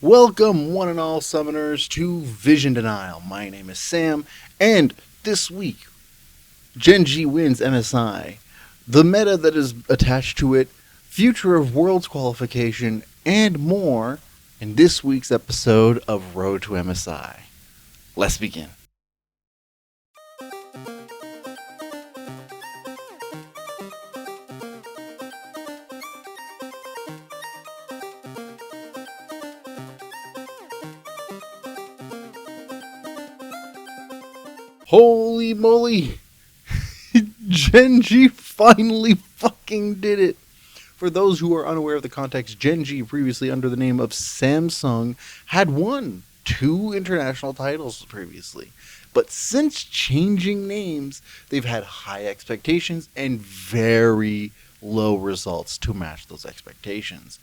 Welcome, one and all summoners, to Vision Denial. My name is Sam, and this week, Gen G wins MSI, the meta that is attached to it, future of Worlds qualification, and more in this week's episode of Road to MSI. Let's begin. Holy moly! Gen G finally fucking did it! For those who are unaware of the context, Gen G, previously under the name of Samsung, had won 2 international titles previously. But since changing names, they've had high expectations and very low results to match those expectations.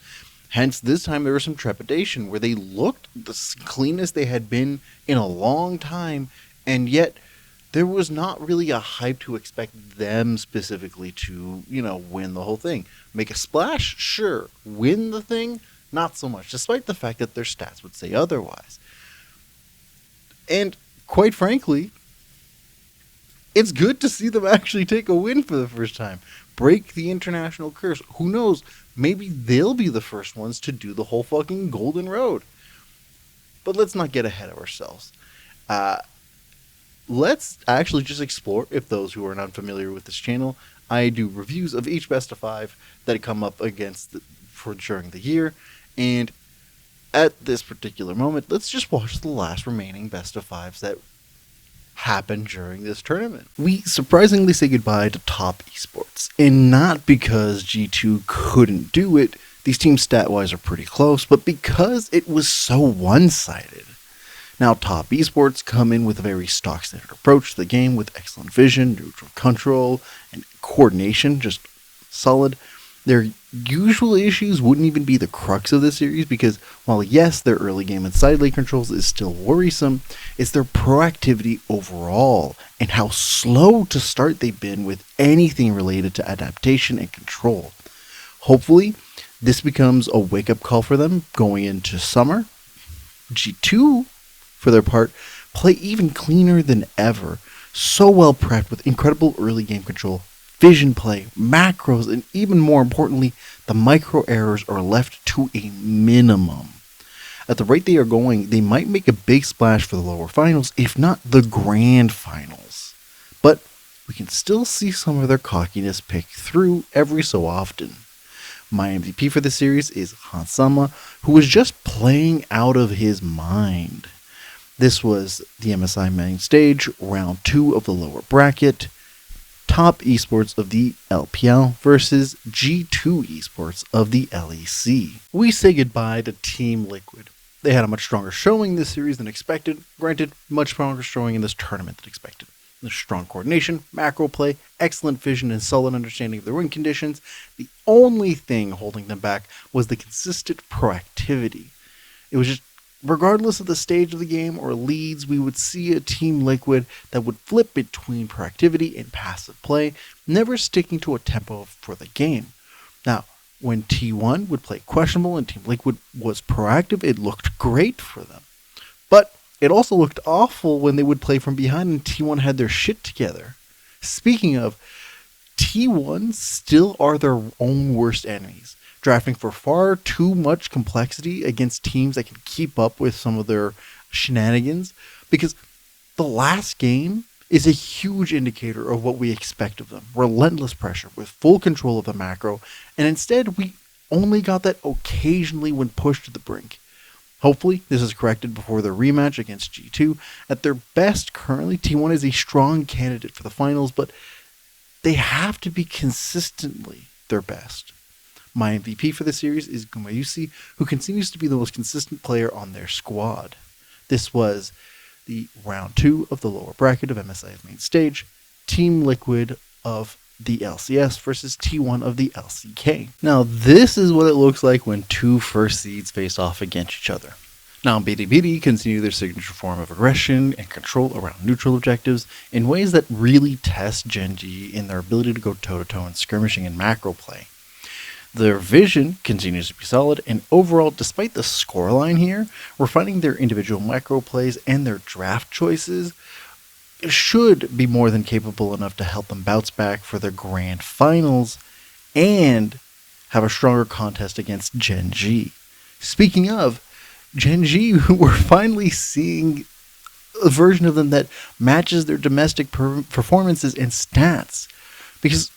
Hence, this time there was some trepidation where they looked the cleanest they had been in a long time, and yet there was not really a hype to expect them specifically to, win the whole thing. Make a splash? Sure. Win the thing? Not so much, despite the fact that their stats would say otherwise. And quite frankly, it's good to see them actually take a win for the first time. Break the international curse. Who knows? Maybe they'll be the first ones to do the whole fucking Golden Road. But let's not get ahead of ourselves. Let's actually just explore, if those who are not familiar with this channel, I do reviews of each best of 5 that come up against for during the year, and at this particular moment, let's just watch the last remaining best of 5s that happened during this tournament. We surprisingly say goodbye to Top Esports, and not because G2 couldn't do it, these teams stat-wise are pretty close, but because it was so one-sided. Now, Top Esports come in with a very stock standard approach to the game with excellent vision, neutral control, and coordination, just solid. Their usual issues wouldn't even be the crux of the series because, while yes, their early game and side lane controls is still worrisome, it's their proactivity overall and how slow to start they've been with anything related to adaptation and control. Hopefully, this becomes a wake-up call for them going into summer. G2, for their part, play even cleaner than ever, so well prepped with incredible early game control, vision play, macros, and even more importantly, the micro errors are left to a minimum. At the rate they are going, they might make a big splash for the lower finals, if not the grand finals. But we can still see some of their cockiness pick through every so often. My MVP for this series is Hansama, who was just playing out of his mind. This was the MSI main stage, round 2 of the lower bracket. Top Esports of the LPL versus G2 Esports of the LEC. We say goodbye to Team Liquid. They had a much stronger showing this series than expected. Granted, much stronger showing in this tournament than expected. There's strong coordination, macro play, excellent vision, and solid understanding of the win conditions. The only thing holding them back was the consistent proactivity. It was just, regardless of the stage of the game or leads, we would see a Team Liquid that would flip between proactivity and passive play, never sticking to a tempo for the game. Now, when T1 would play questionable and Team Liquid was proactive, it looked great for them. But it also looked awful when they would play from behind and T1 had their shit together. Speaking of, T1 still are their own worst enemies, drafting for far too much complexity against teams that can keep up with some of their shenanigans, because the last game is a huge indicator of what we expect of them. Relentless pressure with full control of the macro, and instead we only got that occasionally when pushed to the brink. Hopefully this is corrected before their rematch against G2. At their best currently, T1 is a strong candidate for the finals, but they have to be consistently their best. My MVP for the series is Gumayusi, who continues to be the most consistent player on their squad. This was the round 2 of the lower bracket of MSI's main stage, Team Liquid of the LCS versus T1 of the LCK. Now, this is what it looks like when 2 first seeds face off against each other. Now, BDBD continue their signature form of aggression and control around neutral objectives in ways that really test Gen G in their ability to go toe-to-toe in skirmishing and macro play. Their vision continues to be solid, and overall, despite the scoreline here, we're finding their individual micro plays and their draft choices should be more than capable enough to help them bounce back for their grand finals and have a stronger contest against Gen G. Speaking of Gen G, we're finally seeing a version of them that matches their domestic performances and stats. Because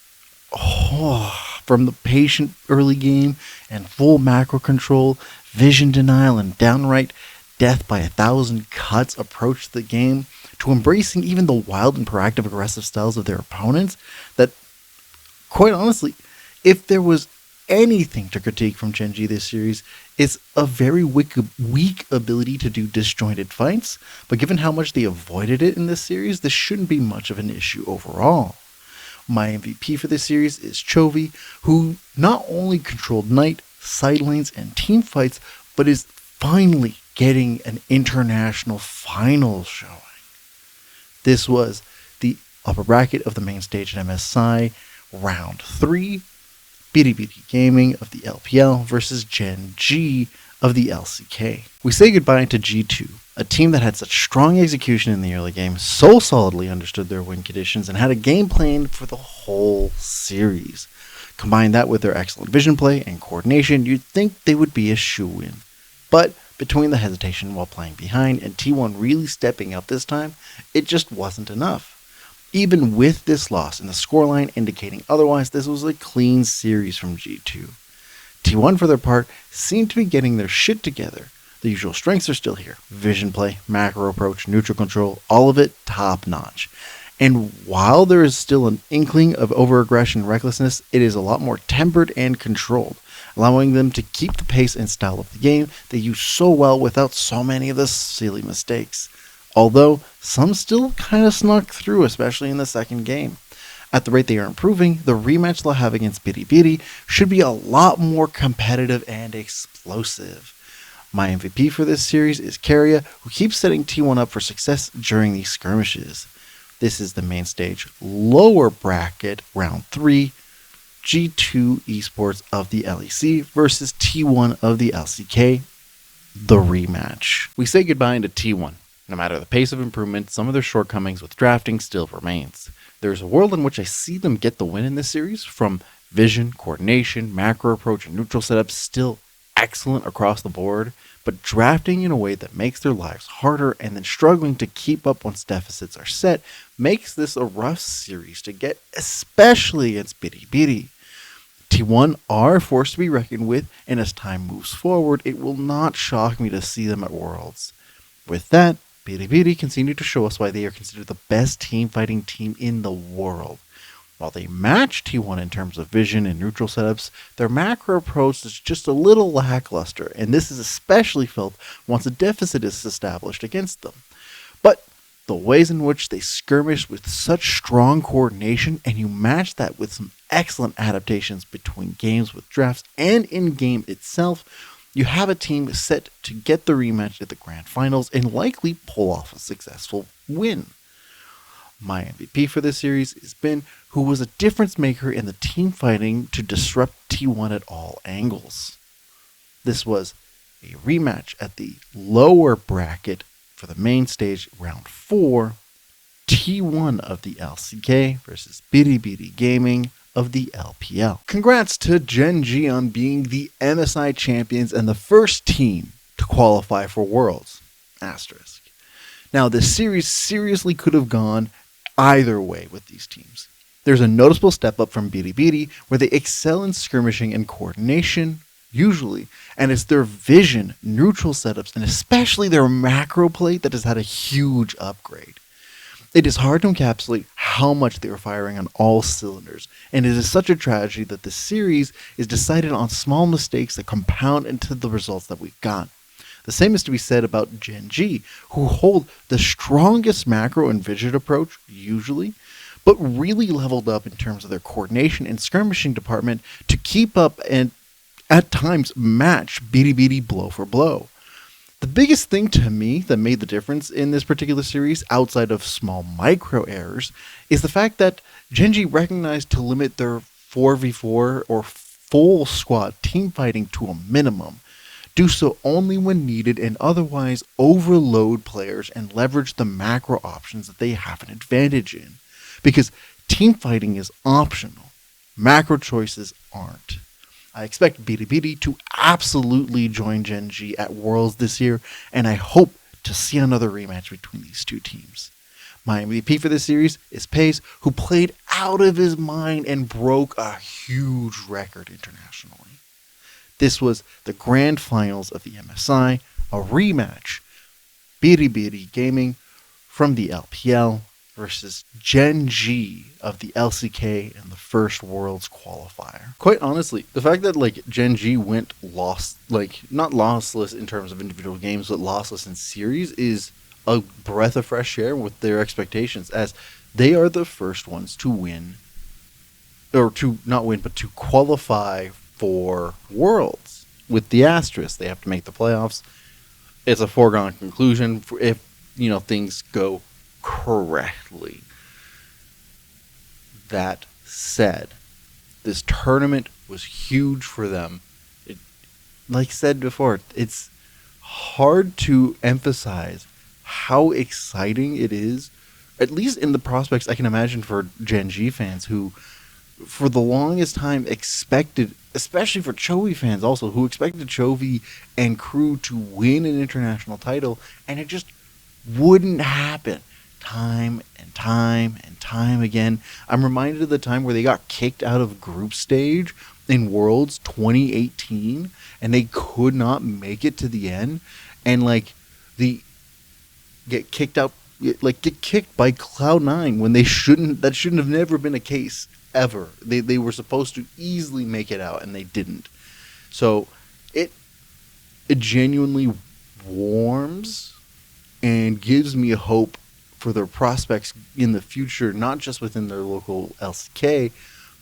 from the patient early game and full macro control, vision denial, and downright death by 1,000 cuts approach to the game, to embracing even the wild and proactive aggressive styles of their opponents, that, quite honestly, if there was anything to critique from Gen G this series, it's a very weak ability to do disjointed fights, but given how much they avoided it in this series, this shouldn't be much of an issue overall. My MVP for this series is Chovy, who not only controlled Knight, side lanes, and team fights, but is finally getting an international final showing. This was the upper bracket of the main stage at MSI, round 3, BDBD Gaming of the LPL versus Gen G of the LCK. We say goodbye to G2, a team that had such strong execution in the early game, so solidly understood their win conditions, and had a game plan for the whole series. Combine that with their excellent vision play and coordination, you'd think they would be a shoo-in. But between the hesitation while playing behind and T1 really stepping up this time, it just wasn't enough. Even with this loss and the scoreline indicating otherwise, this was a clean series from G2. T1, for their part, seemed to be getting their shit together. The usual strengths are still here. Vision play, macro approach, neutral control, all of it top notch. And while there is still an inkling of over-aggression and recklessness, it is a lot more tempered and controlled, allowing them to keep the pace and style of the game they use so well without so many of the silly mistakes. Although, some still kind of snuck through, especially in the second game. At the rate they are improving, the rematch they'll have against Bidi should be a lot more competitive and explosive. My MVP for this series is Keria, who keeps setting T1 up for success during these skirmishes. This is the main stage lower bracket, round 3, G2 Esports of the LEC versus T1 of the LCK, the rematch. We say goodbye to T1. No matter the pace of improvement, some of their shortcomings with drafting still remains. There's a world in which I see them get the win in this series, from vision, coordination, macro approach, and neutral setups still excellent across the board, but drafting in a way that makes their lives harder and then struggling to keep up once deficits are set makes this a rough series to get, especially against Bidi. T1 are a force to be reckoned with, and as time moves forward, it will not shock me to see them at Worlds. With that, Bidi continue to show us why they are considered the best team fighting team in the world. While they match T1 in terms of vision and neutral setups, their macro approach is just a little lackluster, and this is especially felt once a deficit is established against them. But the ways in which they skirmish with such strong coordination, and you match that with some excellent adaptations between games with drafts and in-game itself, you have a team set to get the rematch at the grand finals and likely pull off a successful win. My MVP for this series is Ben, who was a difference maker in the team fighting to disrupt T1 at all angles. This was a rematch at the lower bracket for the main stage, round 4, T1 of the LCK versus Bidi Gaming of the LPL. Congrats to Gen G on being the MSI champions and the first team to qualify for Worlds. Asterisk. Now, this series seriously could have gone either way with these teams. There's a noticeable step up from Bidi where they excel in skirmishing and coordination, usually, and it's their vision, neutral setups, and especially their macro play that has had a huge upgrade. It is hard to encapsulate how much they are firing on all cylinders, and it is such a tragedy that this series is decided on small mistakes that compound into the results that we've got. The same is to be said about Gen G, who hold the strongest macro and vision approach, usually, but really leveled up in terms of their coordination and skirmishing department to keep up and, at times, match Bidi blow for blow. The biggest thing to me that made the difference in this particular series, outside of small micro errors, is the fact that Gen G recognized to limit their 4v4 or full squad team fighting to a minimum. Do so only when needed and otherwise overload players and leverage the macro options that they have an advantage in. Because team fighting is optional, macro choices aren't. I expect BDBD to absolutely join Gen G at Worlds this year, and I hope to see another rematch between these two teams. My MVP for this series is Pace, who played out of his mind and broke a huge record internationally. This was the grand finals of the MSI, a rematch. Biri Gaming from the LPL versus Gen G of the LCK in the first Worlds qualifier. Quite honestly, the fact that Gen G went not lossless in terms of individual games, but lossless in series is a breath of fresh air with their expectations, as they are the first ones to win, or to not win, but to qualify for Worlds. With the asterisk, they have to make the playoffs. It's a foregone conclusion if things go correctly. That said, this tournament was huge for them. Like said before, it's hard to emphasize how exciting it is, at least in the prospects I can imagine for Gen G fans who, for the longest time, expected, especially for Chovy fans also, who expected Chovy and crew to win an international title, and it just wouldn't happen. Time and time and time again. I'm reminded of the time where they got kicked out of group stage in Worlds 2018, and they could not make it to the end, and get kicked out, get kicked by Cloud9 when they shouldn't. That shouldn't have never been a case ever. They were supposed to easily make it out, and they didn't. So it genuinely warms and gives me a hope for their prospects in the future, not just within their local LCK,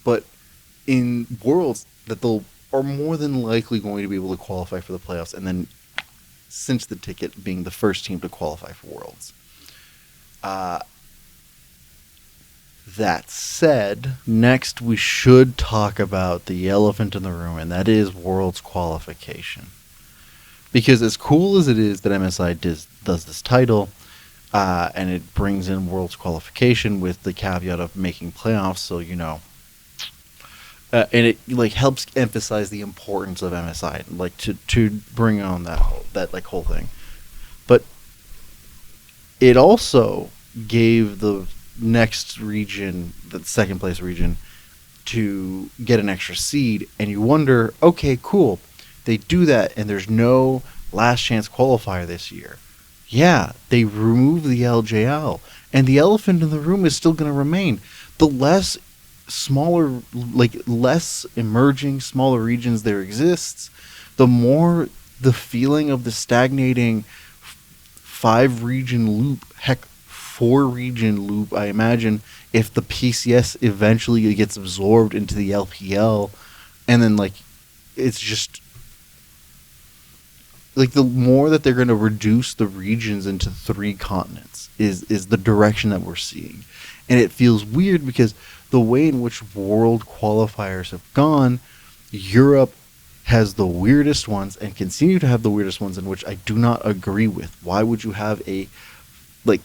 but in Worlds, that they'll are more than likely going to be able to qualify for the playoffs and then cinch the ticket, being the first team to qualify for Worlds. That said, next we should talk about the elephant in the room, and that is Worlds qualification. Because as cool as it is that MSI does this title, and it brings in Worlds qualification with the caveat of making playoffs, so and it helps emphasize the importance of MSI, to bring on that whole thing. But it also gave the next region, the second place region, to get an extra seed, and you wonder, okay, cool, they do that, and there's no last chance qualifier this year. Yeah, they remove the LJL, and the elephant in the room is still going to remain. The less emerging, smaller regions there exists, the more the feeling of the stagnating 5-region loop, heck, 4-region loop, I imagine, if the PCS eventually gets absorbed into the LPL, and then it's just the more that they're going to reduce the regions into 3 continents is the direction that we're seeing. And it feels weird because the way in which world qualifiers have gone, Europe has the weirdest ones and continue to have the weirdest ones, in which I do not agree with. Why would you have a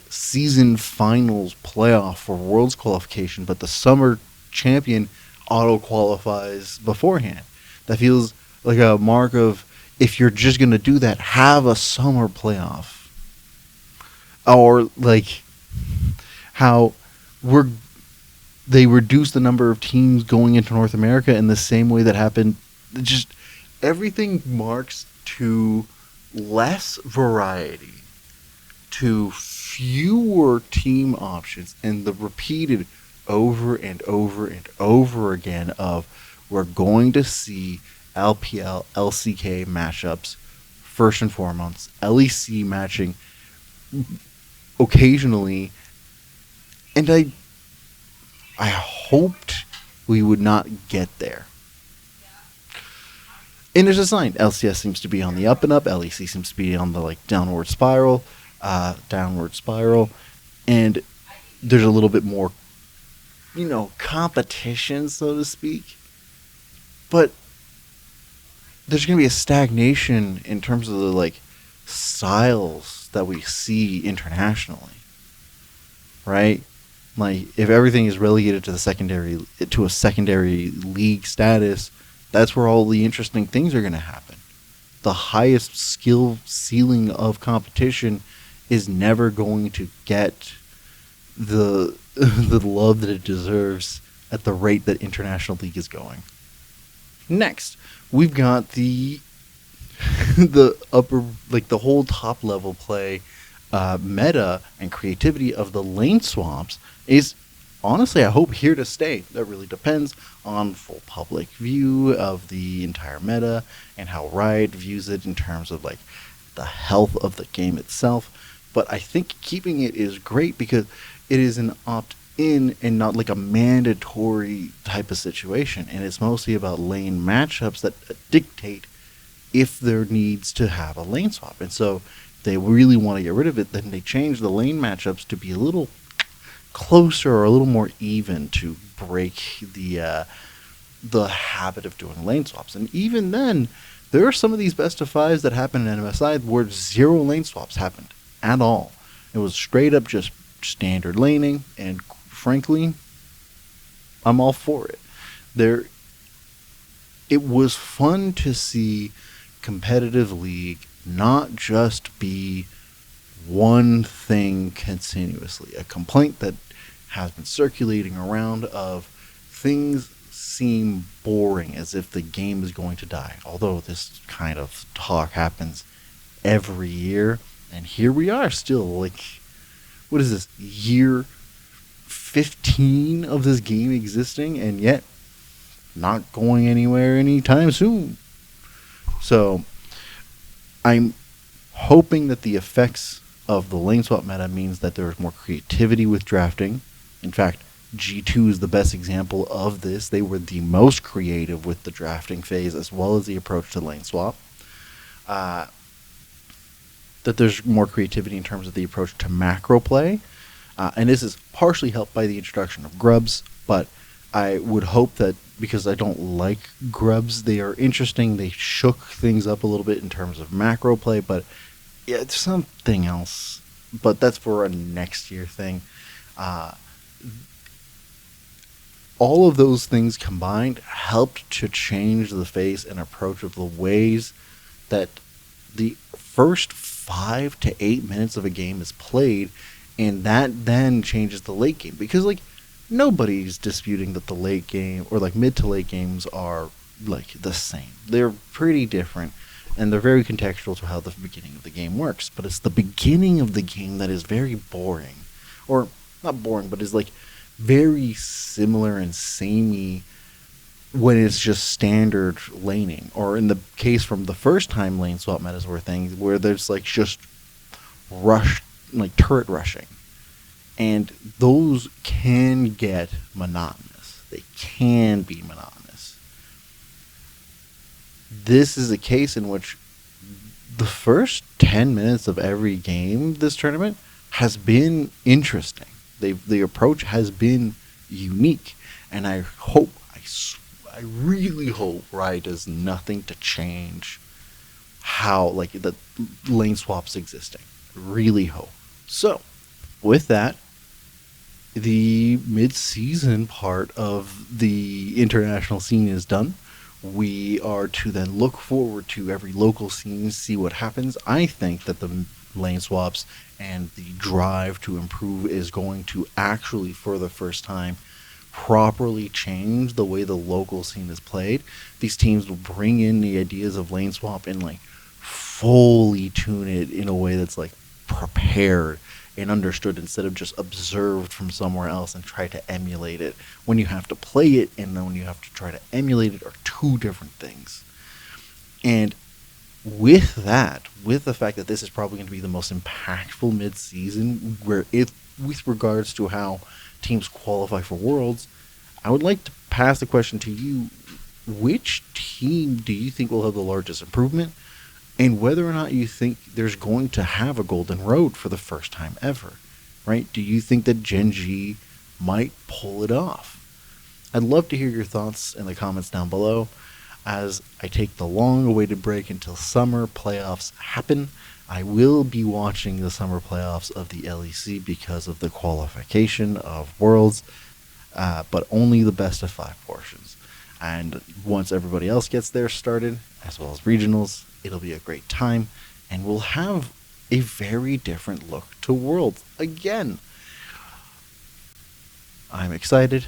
season finals playoff for Worlds qualification, but the summer champion auto qualifies beforehand? That feels like a mark of, if you're just going to do that, have a summer playoff. Or how they reduced the number of teams going into North America in the same way that happened. Just everything marks to less variety, to fewer team options, and the repeated over and over and over again of, we're going to see LPL, LCK matchups first and foremost, LEC matching occasionally, and I hoped we would not get there. And there's a sign. LCS seems to be on the up and up. LEC seems to be on the downward spiral, and there's a little bit more, competition, so to speak. But there's going to be a stagnation in terms of the like styles that we see internationally, right? Like if everything is relegated to a secondary league status, that's where all the interesting things are going to happen. The highest skill ceiling of competition is never going to get the the love that it deserves at the rate that international league is going. Next, we've got the the upper, like the whole top level play meta and creativity of the lane swaps is honestly, I hope, here to stay. That really depends on full public view of the entire meta and how Riot views it in terms of like the health of the game itself. But I think keeping it is great because it is an opt-in and not like a mandatory type of situation, and it's mostly about lane matchups that dictate if there needs to have a lane swap. And so if they really want to get rid of it, then they change the lane matchups to be a little closer or a little more even to break the habit of doing lane swaps. And even then, there are some of these best of fives that happen in MSI where 0 lane swaps happened at all. It was straight up just standard laning, and frankly, I'm all for it. It was fun to see competitive league not just be one thing continuously. A complaint that has been circulating around of things seem boring, as if the game is going to die. Although this kind of talk happens every year, and here we are still, like, what is this, year 15 of this game existing, and yet not going anywhere anytime soon. So I'm hoping that the effects of the lane swap meta means that there's more creativity with drafting. In fact, G2 is the best example of this. They were the most creative with the drafting phase as well as the approach to lane swap. That there's more creativity in terms of the approach to macro play. And this is partially helped by the introduction of grubs, but I would hope that, because I don't like grubs, they are interesting. They shook things up a little bit in terms of macro play, but yeah, it's something else. But that's for a next year thing. All of those things combined helped to change the face and approach of the ways that the first 5 to 8 minutes of a game is played, and that then changes the late game. Because, like, nobody's disputing that the late game, or like mid to late games, are like the same. They're pretty different, and they're very contextual to how the beginning of the game works. But it's the beginning of the game that is very boring. Or, not boring, but is like very similar and samey when it's just standard laning. Or in the case from the first time lane swap metas were things where there's like just rush, like turret rushing. And those can get monotonous. They can be monotonous. This is a case in which the first 10 minutes of every game this tournament has been interesting. The approach has been unique. And I really hope Riot does nothing to change how, like, the lane swaps existing. Really hope. So, with that, the mid-season part of the international scene is done. We are to then look forward to every local scene, see what happens. I think that the lane swaps and the drive to improve is going to actually, for the first time, properly change the way the local scene is played. These teams will bring in the ideas of lane swap and like fully tune it in a way that's like prepared and understood, instead of just observed from somewhere else and try to emulate it. When you have to play it and then when you have to try to emulate it are two different things. And with that, with the fact that this is probably going to be the most impactful mid-season, where it, with regards to how teams qualify for Worlds, I would like to pass the question to you. Which team do you think will have the largest improvement? And whether or not you think there's going to have a golden road for the first time ever, right? Do you think that Gen G might pull it off? I'd love to hear your thoughts in the comments down below. as I take the long awaited break until summer playoffs happen. I will be watching the summer playoffs of the LEC because of the qualification of Worlds, but only the best of 5 portions. And once everybody else gets theirs started, as well as regionals, it'll be a great time, and we'll have a very different look to Worlds again. I'm excited.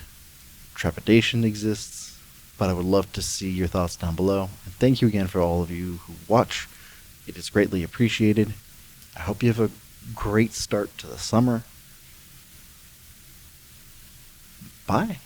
Trepidation exists, but I would love to see your thoughts down below. And thank you again for all of you who watch. It is greatly appreciated. I hope you have a great start to the summer. Bye.